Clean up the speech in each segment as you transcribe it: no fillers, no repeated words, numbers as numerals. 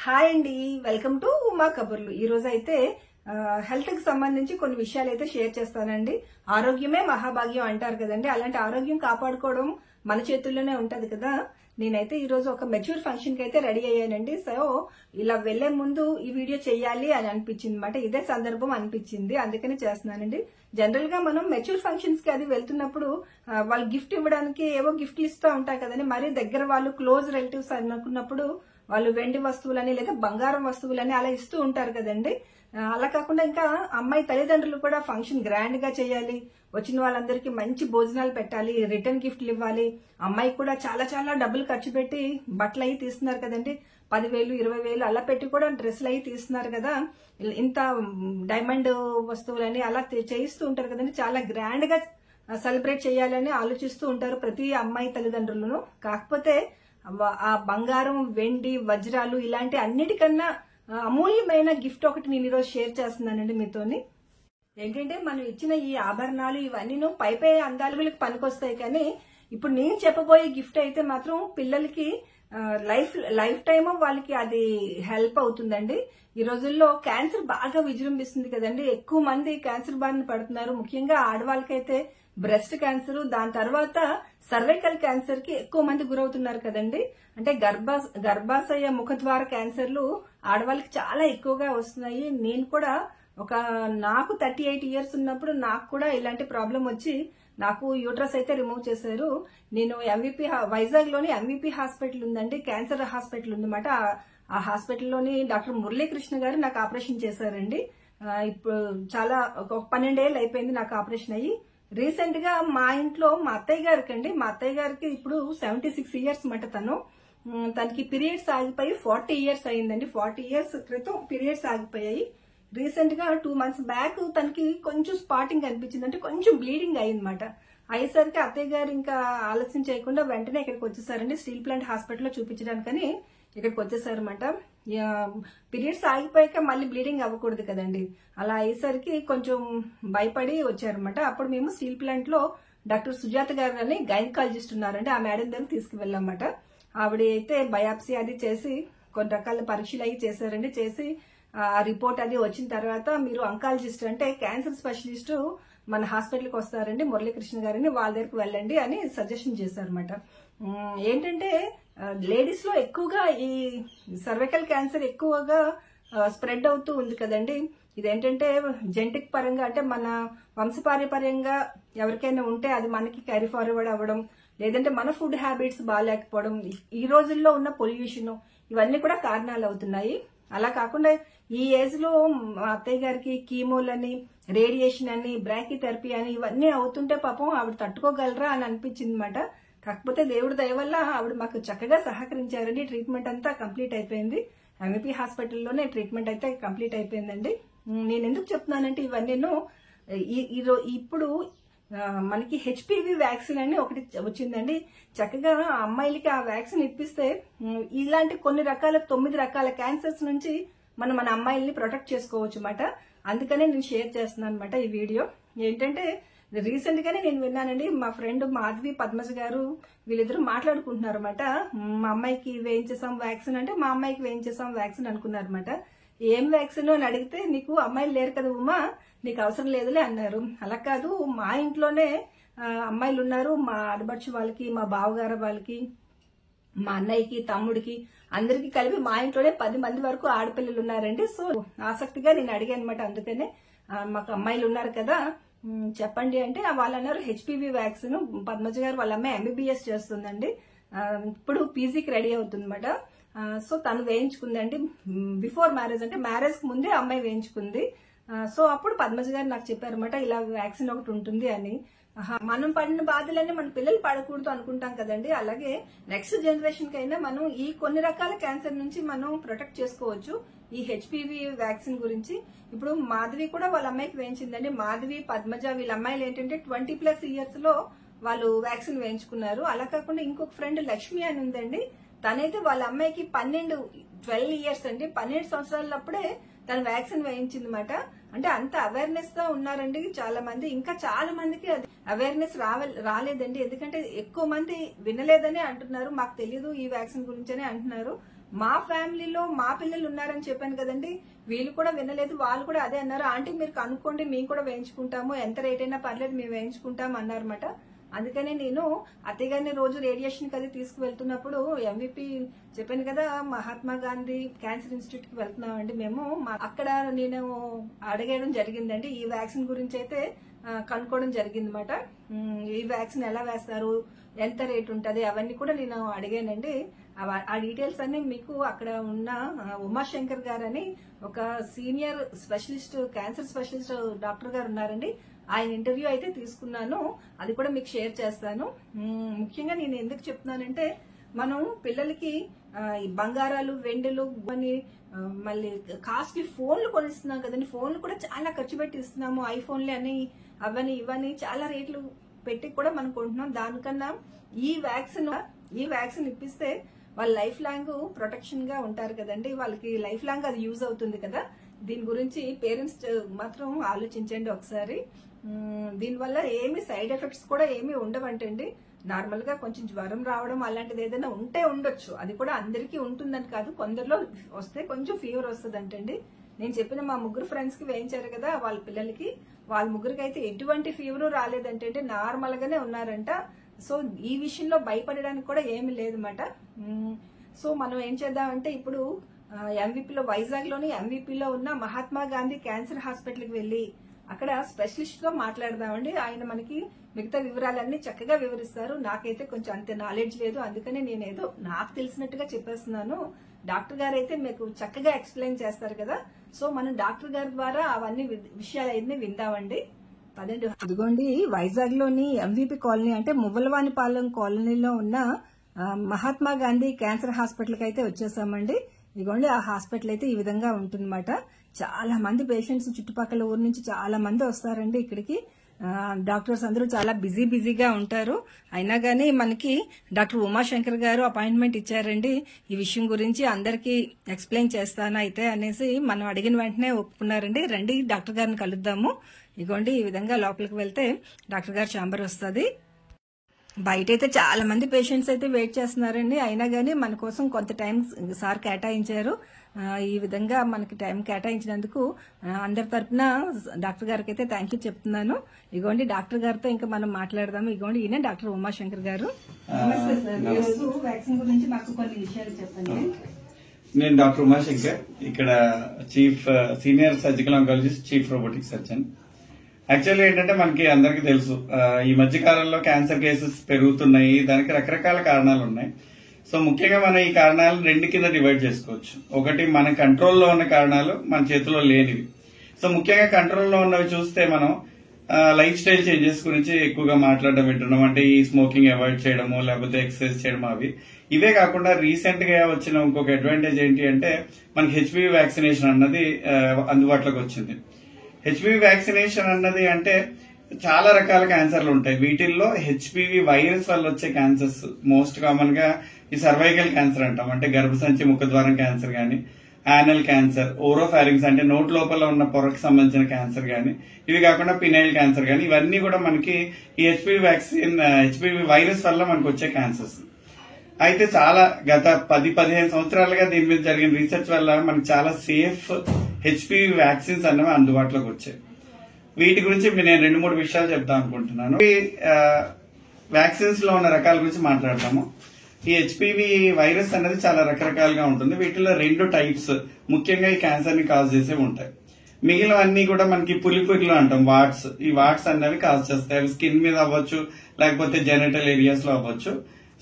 Hi అండి, welcome to Uma కబుర్లు. ఈ రోజు అయితే హెల్త్ కి సంబంధించి కొన్ని విషయాలు అయితే షేర్ చేస్తానండి. ఆరోగ్యమే మహాభాగ్యం అంటారు కదండి, అలాంటి ఆరోగ్యం కాపాడుకోవడం మన చేతుల్లోనే ఉంటది కదా. నేనైతే ఈ రోజు ఒక మెచ్యూర్ ఫంక్షన్ కి అయితే రెడీ అయ్యానండి. సో ఇలా వెళ్లే ముందు ఈ వీడియో చెయ్యాలి అని అనిపించింది అనమాట. ఇదే సందర్భం అనిపించింది, అందుకని చేస్తున్నానండి. జనరల్ గా మనం మెచ్యూర్ ఫంక్షన్స్ కి అది వెళ్తున్నప్పుడు వాళ్ళు గిఫ్ట్ ఇవ్వడానికి ఏవో గిఫ్ట్లు ఇస్తూ ఉంటారు కదండి. మరీ దగ్గర వాళ్ళు క్లోజ్ రిలేటివ్స్ అనుకున్నప్పుడు వాళ్ళు వెండి వస్తువులని లేదా బంగారం వస్తువులని అలా ఇస్తూ ఉంటారు కదండి. అలా కాకుండా ఇంకా అమ్మాయి తల్లిదండ్రులు కూడా ఫంక్షన్ గ్రాండ్ గా చేయాలి, వచ్చిన వాళ్ళందరికీ మంచి భోజనాలు పెట్టాలి, రిటర్న్ గిఫ్ట్లు ఇవ్వాలి. అమ్మాయి కూడా చాలా చాలా డబ్బులు ఖర్చు పెట్టి బట్టలు అయి తీస్తున్నారు కదండి. 10,000 20,000 అలా పెట్టి కూడా డ్రెస్సులు అయి తీస్తున్నారు కదా. ఇంత డైమండ్ వస్తువులని అలా చేయిస్తూ ఉంటారు కదండి. చాలా గ్రాండ్ గా సెలబ్రేట్ చేయాలని ఆలోచిస్తూ ఉంటారు ప్రతి అమ్మాయి తల్లిదండ్రులను. కాకపోతే ఆ బంగారం, వెండి, వజ్రాలు ఇలాంటి అన్నిటికన్నా అమూల్యమైన గిఫ్ట్ ఒకటి నేను ఈరోజు షేర్ చేస్తున్నానండి మీతోని. ఏంటంటే మనం ఇచ్చిన ఈ ఆభరణాలు ఇవన్నీ పై అందాలకు పనికొస్తాయి, కానీ ఇప్పుడు నేను చెప్పబోయే గిఫ్ట్ అయితే మాత్రం పిల్లలకి లైఫ్ టైమ్ వాళ్ళకి అది హెల్ప్ అవుతుందండి. ఈ రోజుల్లో క్యాన్సర్ బాగా విజృంభిస్తుంది కదండి. ఎక్కువ మంది క్యాన్సర్ బారిన పడుతున్నారు. ముఖ్యంగా ఆడవాళ్ళకైతే బ్రెస్ట్ క్యాన్సర్, దాని తర్వాత సర్వైకల్ క్యాన్సర్ కి ఎక్కువ మంది గురవుతున్నారు కదండి. అంటే గర్భాశయ ముఖద్వార క్యాన్సర్లు ఆడవాళ్ళకి చాలా ఎక్కువగా వస్తున్నాయి. నేను కూడా నాకు 38 ఇయర్స్ ఉన్నప్పుడు నాకు కూడా ఇలాంటి ప్రాబ్లం వచ్చి నాకు యూట్రస్ అయితే రిమూవ్ చేశారు. నేను వైజాగ్ లోని MVP హాస్పిటల్ ఉందండి, క్యాన్సర్ హాస్పిటల్ ఉందన్నమాట. ఆ హాస్పిటల్లోని డాక్టర్ మురళీకృష్ణ గారు నాకు ఆపరేషన్ చేశారండి. ఇప్పుడు చాలా 12 ఏళ్ళు అయిపోయింది నాకు ఆపరేషన్ అయ్యి. రీసెంట్ గా మా ఇంట్లో మా అత్తయ్య గారికి ఇప్పుడు 76 ఇయర్స్ మాట. తనకి పీరియడ్స్ ఆగిపోయి 40 ఇయర్స్ అయిందండి. 40 ఇయర్స్ క్రితం పీరియడ్స్ ఆగిపోయాయి. రీసెంట్ గా 2 months బ్యాక్ తనకి కొంచెం స్పాటింగ్ కనిపించింది, అంటే కొంచెం బ్లీడింగ్ అయ్యిందన్నమాట. అయ్యేసరికి అత్తయ్య గారు ఇంకా ఆలస్యం చేయకుండా వెంటనే ఇక్కడికి వచ్చేసారండి, స్టీల్ ప్లాంట్ హాస్పిటల్లో చూపించడానికని ఇక్కడికి వచ్చేసారన్నమాట. పీరియడ్స్ ఆగిపోయాక మళ్ళీ బ్లీడింగ్ అవ్వకూడదు కదండి. అలా అయ్యేసరికి కొంచెం భయపడి వచ్చారనమాట. అప్పుడు మేము స్టీల్ ప్లాంట్ లో డాక్టర్ సుజాత గారు అని గైనకాలజిస్ట్ ఉన్నారండి, ఆ మేడం దగ్గర తీసుకువెళ్ళామన్నమాట. ఆవిడ అయితే బయాప్సీ అది చేసి కొన్ని రకాల పరీక్షలు అవి చేశారండి. చేసి ఆ రిపోర్ట్ అది వచ్చిన తర్వాత మీరు అంకాలజిస్ట్ అంటే క్యాన్సర్ స్పెషలిస్ట్ మన హాస్పిటల్కి వస్తారండి, మురళీకృష్ణ గారిని, వాళ్ళ దగ్గరికి వెళ్ళండి అని సజెషన్ చేశారన్నమాట. ఏంటంటే లేడీస్ లో ఎక్కువగా ఈ సర్వైకల్ క్యాన్సర్ ఎక్కువగా స్ప్రెడ్ అవుతూ ఉంది కదండి. ఇదేంటంటే జెనెటిక్ పరంగా, అంటే మన వంశపారంపర్యంగా ఎవరికైనా ఉంటే అది మనకి క్యారీ ఫార్వర్డ్ అవ్వడం, లేదంటే మన ఫుడ్ హ్యాబిట్స్ బాగాలేకపోవడం, ఈ రోజుల్లో ఉన్న పొల్యూషన్, ఇవన్నీ కూడా కారణాలు అవుతున్నాయి. అలా కాకుండా ఈ ఏజ్ లో మా అత్తయ్య గారికి కీమోలని, రేడియేషన్ అని, బ్రాకీథెరపీ అని ఇవన్నీ అవుతుంటే పాపం ఆవిడ తట్టుకోగలరా అని అనిపించింది అనమాట. కాకపోతే దేవుడి దయ వల్ల ఆవిడ మాకు చక్కగా సహకరించారండి. ట్రీట్మెంట్ అంతా కంప్లీట్ అయిపోయింది. MVP హాస్పిటల్లోనే ట్రీట్మెంట్ అయితే కంప్లీట్ అయిపోయిందండి. నేను ఎందుకు చెప్తున్నానంటే ఇవన్నీ ఇప్పుడు మనకి HPV వ్యాక్సిన్ అని ఒకటి వచ్చిందండి. చక్కగా అమ్మాయిలకి ఆ వ్యాక్సిన్ ఇప్పిస్తే ఇలాంటి కొన్ని రకాల 9 రకాల క్యాన్సర్స్ నుంచి మనం మన అమ్మాయిల్ని ప్రొటెక్ట్ చేసుకోవచ్చు అన్నమాట. అందుకనే నేను షేర్ చేస్తున్నాను అనమాట ఈ వీడియో. ఏంటంటే రీసెంట్ గానే నేను విన్నానండి, మా ఫ్రెండ్ మాధవి, పద్మజ గారు వీళ్ళిద్దరూ మాట్లాడుకుంటున్నారు అనమాట. మా అమ్మాయికి వేయించేసాం వ్యాక్సిన్ అంటే, మా అమ్మాయికి వేయించేసాం వ్యాక్సిన్ అనుకున్నారు అనమాట. ఏం వ్యాక్సిన్ అని అడిగితే, నీకు అమ్మాయిలు లేరు కదా ఉమా, నీకు అవసరం లేదులే అన్నారు. అలా కాదు, మా ఇంట్లోనే అమ్మాయిలు ఉన్నారు, మా ఆడబడుచు వాళ్ళకి, మా బావగారు వాళ్ళకి, మా అన్నయ్యకి, తమ్ముడికి, అందరికి కలిపి మా ఇంట్లోనే 10 మంది వరకు ఆడపిల్లలు ఉన్నారండి. సో ఆసక్తిగా నేను అడిగాను అనమాట. అందుకనే మాకు అమ్మాయిలు ఉన్నారు కదా చెప్పండి అంటే వాళ్ళు అన్నారు HPV వ్యాక్సిన్. పద్మజ గారు వాళ్ళ అమ్మాయి MBBS చేస్తుందండి, ఇప్పుడు PGకి రెడీ అవుతుందన్నమాట. సో తను వేయించుకుందండి బిఫోర్ మ్యారేజ్, అంటే మ్యారేజ్ కు ముందే అమ్మాయి వేయించుకుంది. సో అప్పుడు పద్మజ గారు నాకు చెప్పారన్నమాట, ఇలా వ్యాక్సిన్ ఒకటి ఉంటుంది అని. మనం పడిన బాధలన్నీ మన పిల్లలు పడకూడదు అనుకుంటాం కదండి. అలాగే నెక్స్ట్ జనరేషన్ కైనా మనం ఈ కొన్ని రకాల క్యాన్సర్ నుంచి మనం ప్రొటెక్ట్ చేసుకోవచ్చు ఈ HPV వ్యాక్సిన్ గురించి. ఇప్పుడు మాధవి కూడా వాళ్ళ అమ్మాయికి వేయించిందండి. మాధవి, పద్మజ వీళ్ళ అమ్మాయిలు ఏంటంటే 20+ ఇయర్స్ లో వాళ్ళు వ్యాక్సిన్ వేయించుకున్నారు. అలా కాకుండా ఇంకొక ఫ్రెండ్ లక్ష్మి అని ఉందండి, తనైతే వాళ్ళ అమ్మాయికి 12 ఇయర్స్ అండి, 12 సంవత్సరాలప్పుడే తను వ్యాక్సిన్ వేయించింది అనమాట. అంటే అంత అవేర్నెస్ గా ఉన్నారండి చాలా మంది. ఇంకా చాలా మందికి అది అవేర్నెస్ రాలేదండి, ఎందుకంటే ఎక్కువ మంది వినలేదని అంటున్నారు. మాకు తెలియదు ఈ వ్యాక్సిన్ గురించి అని అంటున్నారు. మా ఫ్యామిలీలో మా పిల్లలు ఉన్నారని చెప్పాను కదండి, వీళ్ళు కూడా వినలేదు. వాళ్ళు కూడా అదే అన్నారు, ఆంటీ మీరు కనుక్కోండి మేము కూడా వేయించుకుంటాము, ఎంత రేట్ అయినా పర్లేదు మేము వేయించుకుంటాం అన్నారన్నమాట. అందుకనే నేను అత్తయ్య గారిని రోజు రేడియేషన్ అది తీసుకువెళ్తున్నప్పుడు ఎంవిపి చెప్పాను కదా, మహాత్మా గాంధీ క్యాన్సర్ ఇన్స్టిట్యూట్ కి వెళ్తున్నామండి మేము. అక్కడ నేను అడగడం జరిగిందండి, ఈ వ్యాక్సిన్ గురించి అయితే కనుక్కోవడం జరిగింది అనమాట. ఈ వ్యాక్సిన్ ఎలా వేస్తారు, ఎంత రేట్ ఉంటుంది, అవన్నీ కూడా నేను అడిగానండి. ఆ డీటెయిల్స్ అన్ని మీకు అక్కడ ఉన్న ఉమాశంకర్ గారు అని ఒక senior specialist, cancer specialist doctor గారు ఉన్నారండి. ఆయన ఇంటర్వ్యూ అయితే తీసుకున్నాను, అది కూడా మీకు షేర్ చేస్తాను. ముఖ్యంగా నేను ఎందుకు చెప్తున్నానంటే, మనం పిల్లలకి ఈ బంగారాలు, వెండులు అని మళ్ళీ కాస్ట్లీ ఫోన్లు కొనిస్తున్నాం కదండి, ఫోన్లు కూడా చాలా ఖర్చు పెట్టి ఇస్తున్నాము. ఐఫోన్లు అని అవని ఇవని చాలా రేట్లు పెట్టి కూడా మనం కొంటున్నాం. దానికన్నా ఈ వ్యాక్సిన్ ఇప్పిస్తే వాళ్ళ లైఫ్ లాంగ్ ప్రొటెక్షన్ గా ఉంటారు కదండి, వాళ్ళకి లైఫ్ లాంగ్ అది యూజ్ అవుతుంది కదా. దీని గురించి పేరెంట్స్ మాత్రం ఆలోచించండి ఒకసారి. దీనివల్ల ఏమి సైడ్ ఎఫెక్ట్స్ కూడా ఏమి ఉండవంటండి. నార్మల్ గా కొంచెం జ్వరం రావడం అలాంటిది ఏదైనా ఉంటే ఉండొచ్చు, అది కూడా అందరికీ ఉంటుందని కాదు, కొందరిలో వస్తే కొంచెం ఫీవర్ వస్తుందంటండి. నేను చెప్పిన మా 3 ఫ్రెండ్స్ కి వేయించారు కదా వాళ్ళ పిల్లలకి, వాళ్ళ 3కి అయితే ఎటువంటి ఫీవర్ రాలేదంటే నార్మల్ గానే ఉన్నారంట. సో ఈ విషయంలో భయపడడానికి కూడా ఏమి లేదన్నమాట. సో మనం ఏం చేద్దామంటే, ఇప్పుడు ఎంవిపిలో వైజాగ్ లోని ఎంవిపిలో ఉన్న మహాత్మా గాంధీ క్యాన్సర్ హాస్పిటల్ కి వెళ్లి అక్కడ స్పెషలిస్ట్ తో మాట్లాడదామండి. ఆయన మనకి మిగతా వివరాలన్నీ చక్కగా వివరిస్తారు. నాకైతే కొంచెం అంత నాలెడ్జ్ లేదు, అందుకని నేనేదో నాకు తెలిసినట్టుగా చెప్పేస్తున్నాను. డాక్టర్ గారు అయితే మీకు చక్కగా ఎక్స్ప్లెయిన్ చేస్తారు కదా. సో మనం డాక్టర్ గారి ద్వారా అవన్నీ విషయాలన్నీ విందామండి. పదండి. అదిగోండి, వైజాగ్ లోని ఎంవిపి కాలనీ అంటే మువ్వలవానిపాలెం కాలనీలో ఉన్న మహాత్మా గాంధీ క్యాన్సర్ హాస్పిటల్ కి అయితే వచ్చేసామండి. ఇదిగోండి, ఆ హాస్పిటల్ అయితే ఈ విధంగా ఉంటుందన్నమాట. చాలా మంది పేషెంట్స్ చుట్టుపక్కల ఊరు నుంచి చాలా మంది వస్తారండి ఇక్కడికి. డాక్టర్స్ అందరూ చాలా బిజీగా ఉంటారు. అయినా గానీ మనకి డాక్టర్ ఉమాశంకర్ గారు అపాయింట్మెంట్ ఇచ్చారండి. ఈ విషయం గురించి అందరికీ ఎక్స్ప్లెయిన్ చేస్తాను అయితే అనేసి మనం అడిగిన వెంటనే ఒప్పుకున్నారండి. రండి డాక్టర్ గారిని కలుద్దాము. ఇదిగోండి, ఈ విధంగా లోపలికి వెళ్తే డాక్టర్ గారి ఛాంబర్ వస్తుంది. బయట అయితే చాలా మంది పేషెంట్స్ అయితే వెయిట్ చేస్తున్నారండి. అయినా గానీ మన కోసం కొంత టైం సార్ కేటాయించారు. ఈ విధంగా మనకి టైం కేటాయించినందుకు అందరి తరఫున డాక్టర్ గారికి అయితే థ్యాంక్ యూ చెప్తున్నాను. ఇగోండి, డాక్టర్ గారితో ఇంకా మనం మాట్లాడదాము. ఇగోండి, ఈయన డాక్టర్ ఉమాశంకర్ గారు. నమస్తే సార్. ఈరోజు వ్యాక్సిన్ గురించి మాకు కొన్ని విషయాలు చెప్పండి. నేను డాక్టర్ ఉమాశంకర్, ఇక్కడ senior surgical oncologist, chief robotic surgeon. Actually ఏంటంటే మనకి అందరికీ తెలుసు, ఈ మధ్య కాలంలో క్యాన్సర్ కేసెస్ పెరుగుతున్నాయి. దానికి రకరకాల కారణాలు ఉన్నాయి. సో ముఖ్యంగా మనం ఈ కారణాలను 2 కింద డివైడ్ చేసుకోవచ్చు. ఒకటి మన కంట్రోల్లో ఉన్న కారణాలు, మన చేతిలో లేనివి. సో ముఖ్యంగా కంట్రోల్లో ఉన్నవి చూస్తే మనం లైఫ్ స్టైల్ చేంజెస్ గురించి ఎక్కువగా మాట్లాడడం వింటున్నాం. అంటే ఈ స్మోకింగ్ అవాయిడ్ చేయడము, లేకపోతే ఎక్సర్సైజ్ చేయడం, అవి. ఇవే కాకుండా రీసెంట్ గా వచ్చిన ఇంకొక అడ్వాంటేజ్ ఏంటి అంటే, మనకి హెచ్పివి వ్యాక్సినేషన్ అన్నది అందుబాటులోకి వచ్చింది. హెచ్పివి వ్యాక్సినేషన్ అన్నది అంటే చాలా రకాల క్యాన్సర్లు ఉంటాయి. వీటిల్లో హెచ్పివి వైరస్ వల్ల వచ్చే క్యాన్సర్స్ మోస్ట్ కామన్ గా ఈ సర్వైకల్ క్యాన్సర్ అంటాం. అంటే గర్భసంచి ముఖద్వారం క్యాన్సర్ గాని, యానల్ క్యాన్సర్, ఓరోఫారింగ్స్ అంటే నోట్ లోపల ఉన్న పొరకు సంబంధించిన క్యాన్సర్ గాని, ఇవి కాకుండా పినైల్ క్యాన్సర్ గాని, ఇవన్నీ కూడా మనకి ఈ హెచ్పివి వైరస్ వల్ల మనకు వచ్చే క్యాన్సర్స్. అయితే చాలా గత 10-15 సంవత్సరాలుగా దీని మీద జరిగిన రీసెర్చ్ వల్ల మనకు చాలా సేఫ్ హెచ్పివి వ్యాక్సిన్స్ అనేవి అందుబాటులోకి వచ్చాయి. వీటి గురించి నేను 2-3 విషయాలు చెప్దాం అనుకుంటున్నాను. వ్యాక్సిన్స్ లో ఉన్న రకాల గురించి మాట్లాడతాము. ఈ హెచ్పివి వైరస్ అనేది చాలా రకరకాలుగా ఉంటుంది. వీటిలో 2 టైప్స్ ముఖ్యంగా ఈ క్యాన్సర్ ని కాజ్ చేసే ఉంటాయి. మిగిలినవన్నీ కూడా మనకి పులిపురిలో అంటాం, వాట్స్. ఈ వాట్స్ అనేవి కాజ్ చేస్తాయి. అవి స్కిన్ మీద అవ్వచ్చు, లేకపోతే జెనిటల్ ఏరియాస్ లో అవ్వచ్చు.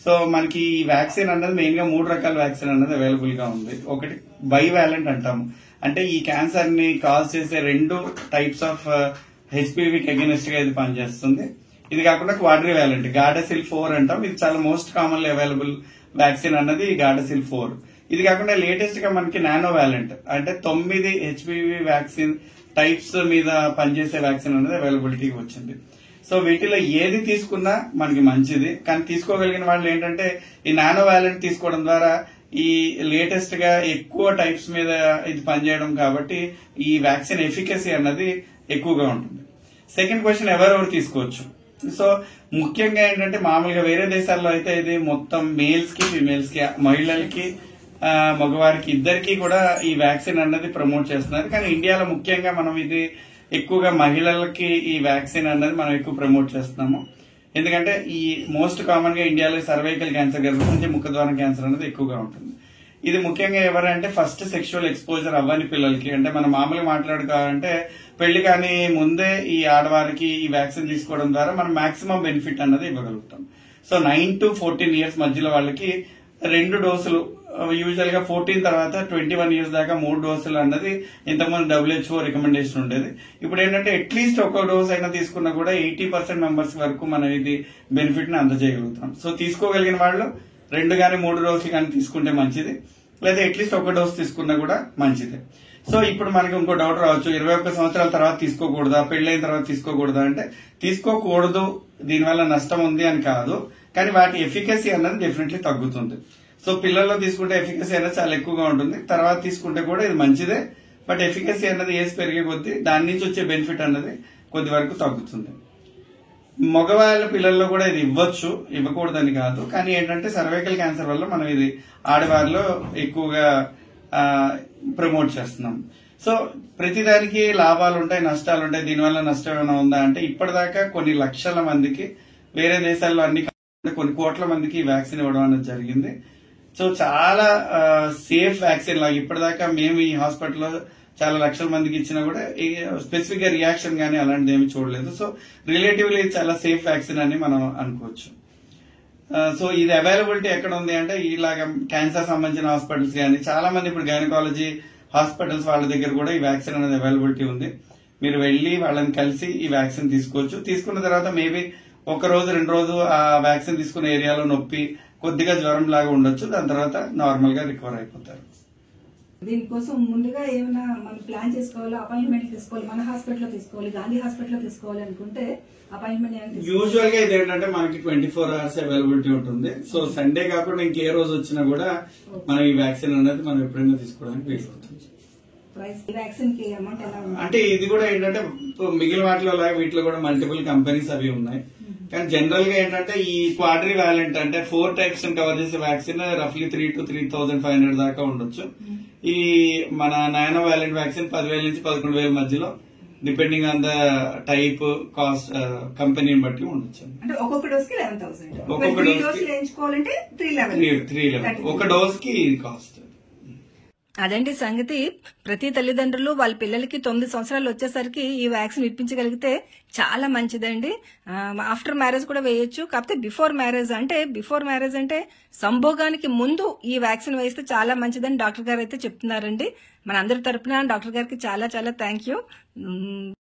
సో మనకి ఈ వ్యాక్సిన్ అన్నది మెయిన్ గా 3 రకాల వ్యాక్సిన్ అన్నది అవైలబుల్ గా ఉంది. ఒకటి బైవాలెంట్ అంటాము, అంటే ఈ క్యాన్సర్ ని కాజ్ చేసే 2 టైప్స్ ఆఫ్ హెచ్పివికి అగెనిస్ట్ గా ఇది పనిచేస్తుంది. ఇది కాకుండా క్వాడ్రివాలెంట్, గార్డాసిల్ 4 అంటాం. ఇది చాలా మోస్ట్ కామన్లీ అవైలబుల్ వ్యాక్సిన్ అన్నది గార్డాసిల్ 4. ఇది కాకుండా లేటెస్ట్ గా మనకి నానోవాలెంట్, అంటే 9 హెచ్పివి వ్యాక్సిన్ టైప్స్ మీద పనిచేసే వ్యాక్సిన్ అనేది అవైలబిలిటీకి వచ్చింది. సో వీటిలో ఏది తీసుకున్నా మనకి మంచిది. కానీ తీసుకోగలిగిన వాళ్ళు ఏంటంటే ఈ నానోవాలెంట్ తీసుకోవడం ద్వారా ఈ లేటెస్ట్ గా ఎక్కువ టైప్స్ మీద ఇది పనిచేయడం కాబట్టి ఈ వ్యాక్సిన్ ఎఫికసీ అన్నది ఎక్కువగా ఉంటుంది. సెకండ్ క్వశ్చన్, ఎవరెవరు తీసుకోవచ్చు? సో ముఖ్యంగా ఏంటంటే మామూలుగా వేరే దేశాల్లో అయితే ఇది మొత్తం మేల్స్ కి, ఫిమేల్స్ కి, మహిళలకి మగవారికి ఇద్దరికి కూడా ఈ వ్యాక్సిన్ అన్నది ప్రమోట్ చేస్తున్నారు. కానీ ఇండియాలో ముఖ్యంగా మనం ఇది ఎక్కువగా మహిళలకి ఈ వ్యాక్సిన్ అన్నది మనం ఎక్కువ ప్రమోట్ చేస్తున్నాము. ఎందుకంటే ఈ మోస్ట్ కామన్ గా ఇండియాలో సర్వైకల్ క్యాన్సర్, గర్భసంచి ముఖద్వారం క్యాన్సర్ అనేది ఎక్కువగా ఉంటుంది. ఇది ముఖ్యంగా ఎవరంటే ఫస్ట్ సెక్షువల్ ఎక్స్పోజర్ అవ్వని పిల్లలకి, అంటే మనం మామూలుగా మాట్లాడుకోవాలంటే పెళ్లి కానీ ముందే ఈ ఆడవారికి ఈ వ్యాక్సిన్ తీసుకోవడం ద్వారా మనం మాక్సిమం బెనిఫిట్ అన్నది ఇవ్వగలుగుతాం. సో 9 to 14 years మధ్యలో వాళ్ళకి 2 డోసులు, యూజువల్ గా 14 తర్వాత 21 years దాకా 3 డోసులు అన్నది ఇంతకుముందు WHO రికమెండేషన్ ఉండేది. ఇప్పుడు ఏంటంటే అట్లీస్ట్ ఒక డోస్ అయినా తీసుకున్నా కూడా 80% మెంబర్స్ వరకు మనం ఇది బెనిఫిట్ ని అందజేయగలుగుతాం. సో తీసుకోగలిగిన వాళ్ళు 2 కానీ 3 డోసులు కానీ తీసుకుంటే మంచిది, లేదా అట్లీస్ట్ ఒక డోస్ తీసుకున్నా కూడా మంచిది. సో ఇప్పుడు మనకి ఇంకో డౌట్ రావచ్చు, 21 సంవత్సరాల తర్వాత తీసుకోకూడదా, పెళ్లైన తర్వాత తీసుకోకూడదా అంటే తీసుకోకూడదు, దీనివల్ల నష్టం ఉంది అని కాదు, కానీ వాటి ఎఫికసీ అన్నది డెఫినెట్లీ తగ్గుతుంది. సో పిల్లల్లో తీసుకుంటే ఎఫికసీ అనేది చాలా ఎక్కువగా ఉంటుంది, తర్వాత తీసుకుంటే కూడా ఇది మంచిదే, బట్ ఎఫికసీ అన్నది ఏజ్ పెరిగే కొద్దీ దాని నుంచి వచ్చే బెనిఫిట్ అన్నది కొద్ది వరకు తగ్గుతుంది. మగవాళ్ళ పిల్లల్లో కూడా ఇది ఇవ్వచ్చు, ఇవ్వకూడదని కాదు, కానీ ఏంటంటే సర్వైకల్ క్యాన్సర్ వల్ల మనం ఇది ఆడవారిలో ఎక్కువగా ప్రమోట్ చేస్తున్నాం. సో ప్రతిదానికి లాభాలు ఉంటాయి, నష్టాలు ఉంటాయి. దీనివల్ల నష్టం ఏమైనా ఉందా అంటే ఇప్పటిదాకా కొన్ని లక్షల మందికి, వేరే దేశాల్లో అన్ని కొన్ని కోట్ల మందికి ఈ వ్యాక్సిన్ ఇవ్వడం అనేది జరిగింది. సో చాలా సేఫ్ వ్యాక్సిన్ లాగా ఇప్పటిదాకా మేము ఈ హాస్పిటల్లో చాలా లక్షల మందికి ఇచ్చినా కూడా స్పెసిఫిక్ గా రియాక్షన్ గానీ అలాంటిది ఏమి చూడలేదు. సో రిలేటివ్లీ చాలా సేఫ్ వ్యాక్సిన్ అని మనం అనుకోవచ్చు. సో ఇది అవైలబిలిటీ ఎక్కడ ఉంది అంటే ఇలాగ క్యాన్సర్ సంబంధించిన హాస్పిటల్స్ కానీ చాలా మంది ఇప్పుడు గైనకాలజీ హాస్పిటల్స్ వాళ్ళ దగ్గర కూడా ఈ వ్యాక్సిన్ అనేది అవైలబిలిటీ ఉంది. మీరు వెళ్లి వాళ్ళని కలిసి ఈ వ్యాక్సిన్ తీసుకోవచ్చు. తీసుకున్న తర్వాత మేబీ 1 రోజు 2 రోజు ఆ వ్యాక్సిన్ తీసుకున్న ఏరియాలో నొప్పి, కొద్దిగా జ్వరం లాగా ఉండొచ్చు, దాని తర్వాత నార్మల్ గా రికవర్ అయిపోతారు. దీనికోసం ముందుగా ఏమైనా మనం ప్లాన్ చేసుకోవాలి, అపాయింట్మెంట్ తీసుకోవాలి, మన హాస్పిటల్లో తీసుకోవాలి, గాంధీ హాస్పిటల్లో తీసుకోవాలి అనుకుంటే అపాయింట్మెంట్ యూజువల్ గా ఇది ఏంటంటే మనకి 24 hours అవైలబిలిటీ ఉంటుంది. సో సండే కాకుండా ఇంకే రోజు వచ్చినా కూడా మనం ఈ వ్యాక్సిన్ అనేది మనం ఎప్పుడైనా తీసుకోవడానికి వీలవుతుంది. వ్యాక్సిన్ కి అమౌంట్ ఎలా ఉంది అంటే ఇది కూడా ఏంటంటే మిగిలిన వాటిలో లాగా వీటిలో కూడా మల్టిపుల్ కంపెనీస్ అవి ఉన్నాయి. కానీ జనరల్ గా ఏంటంటే ఈ క్వాడ్రీ వ్యాలెంట్ అంటే 4 types కవర్ చేసే వ్యాక్సిన్ రఫ్లీ 3 to 3,500 దాకా ఉండొచ్చు. ఈ మన నానో వ్యాలెంట్ వ్యాక్సిన్ 10,000 నుంచి 11,000 మధ్యలో, depending on the type, cost, కంపెనీని బట్టి ఉండొచ్చు. అంటే ఒక్కొక్క డోస్ కి 11,000, ఒక్కొక్క డోస్ వేయించుకోవాలంటే 311 ఒక డోస్ కి ఇది కాస్ట్. అదండి సంగతి. ప్రతి తల్లిదండ్రులు వాళ్ళ పిల్లలకి 9 సంవత్సరాలు వచ్చేసరికి ఈ వ్యాక్సిన్ ఇప్పించగలిగితే చాలా మంచిదండి. ఆఫ్టర్ మ్యారేజ్ కూడా వేయొచ్చు, కాకపోతే బిఫోర్ మ్యారేజ్ అంటే సంభోగానికి ముందు ఈ వ్యాక్సిన్ వేస్తే చాలా మంచిదని డాక్టర్ గారు అయితే చెప్తున్నారండి. మన అందరి తరపున డాక్టర్ గారికి చాలా చాలా థ్యాంక్ యూ.